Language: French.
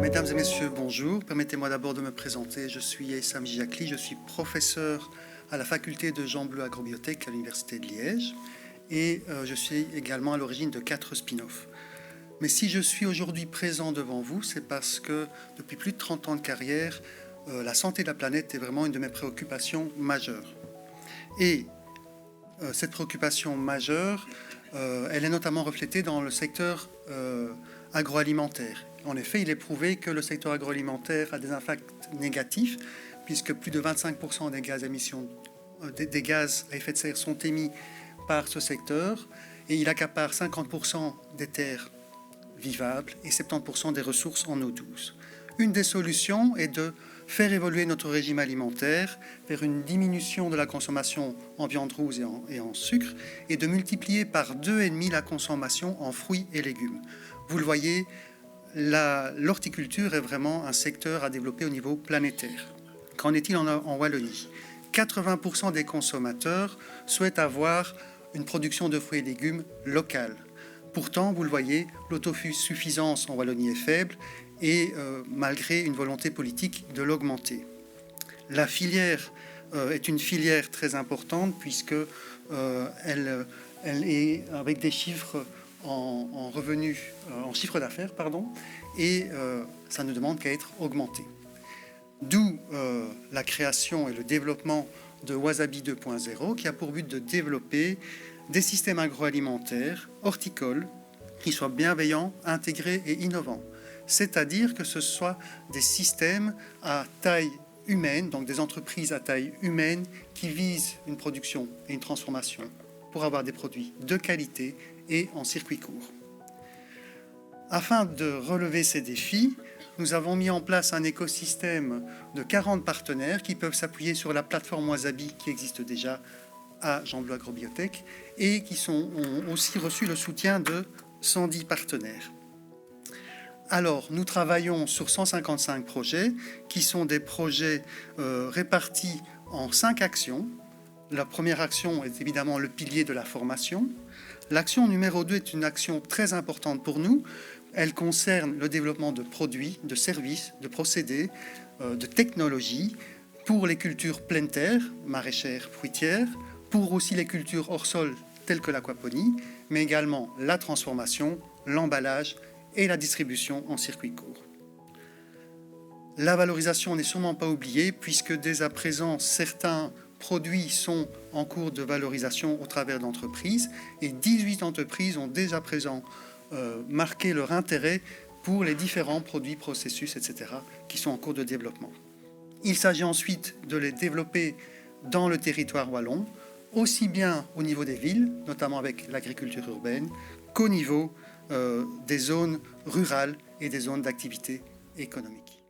Mesdames et messieurs, bonjour. Permettez-moi d'abord de me présenter. Je suis Essam Jiakli, je suis professeur à la faculté de Jean Bleu Agrobiotech à l'Université de Liège et je suis également à l'origine de 4 spin-offs. Mais si je suis aujourd'hui présent devant vous, c'est parce que depuis plus de 30 ans de carrière, la santé de la planète est vraiment une de mes préoccupations majeures. Et cette préoccupation majeure, elle est notamment reflétée dans le secteur agroalimentaire. En effet, il est prouvé que le secteur agroalimentaire a des impacts négatifs, puisque plus de 25% des gaz à effet de serre sont émis par ce secteur, et il accapare 50% des terres vivables et 70% des ressources en eau douce. Une des solutions est de faire évoluer notre régime alimentaire vers une diminution de la consommation en viande rouge et en sucre, et de multiplier par 2,5 la consommation en fruits et légumes. Vous le voyez, l'horticulture est vraiment un secteur à développer au niveau planétaire. Qu'en est-il en Wallonie ? 80% des consommateurs souhaitent avoir une production de fruits et légumes locale. Pourtant, vous le voyez, l'autosuffisance en Wallonie est faible et malgré une volonté politique de l'augmenter. La filière est une filière très importante puisque elle est avec des chiffres en revenus, en chiffre d'affaires, et ça ne demande qu'à être augmenté. D'où la création et le développement de Wasabi 2.0 qui a pour but de développer des systèmes agroalimentaires, horticoles, qui soient bienveillants, intégrés et innovants. C'est-à-dire que ce soit des systèmes à taille humaine, donc des entreprises à taille humaine qui visent une production et une transformation pour avoir des produits de qualité et en circuit court. Afin de relever ces défis, nous avons mis en place un écosystème de 40 partenaires qui peuvent s'appuyer sur la plateforme Wasabi qui existe déjà à Jean Bleu Agrobiotech et qui ont aussi reçu le soutien de 110 partenaires. Alors, nous travaillons sur 155 projets qui sont des projets répartis en 5 actions. La première action est évidemment le pilier de la formation. L'action numéro 2 est une action très importante pour nous. Elle concerne le développement de produits, de services, de procédés, de technologies pour les cultures pleine terre, maraîchères, fruitières, pour aussi les cultures hors sol telles que l'aquaponie, mais également la transformation, l'emballage et la distribution en circuit court. La valorisation n'est sûrement pas oubliée puisque dès à présent certains produits sont en cours de valorisation au travers d'entreprises et 18 entreprises ont dès à présent marqué leur intérêt pour les différents produits, processus, etc. qui sont en cours de développement. Il s'agit ensuite de les développer dans le territoire wallon, aussi bien au niveau des villes, notamment avec l'agriculture urbaine, qu'au niveau des zones rurales et des zones d'activité économique.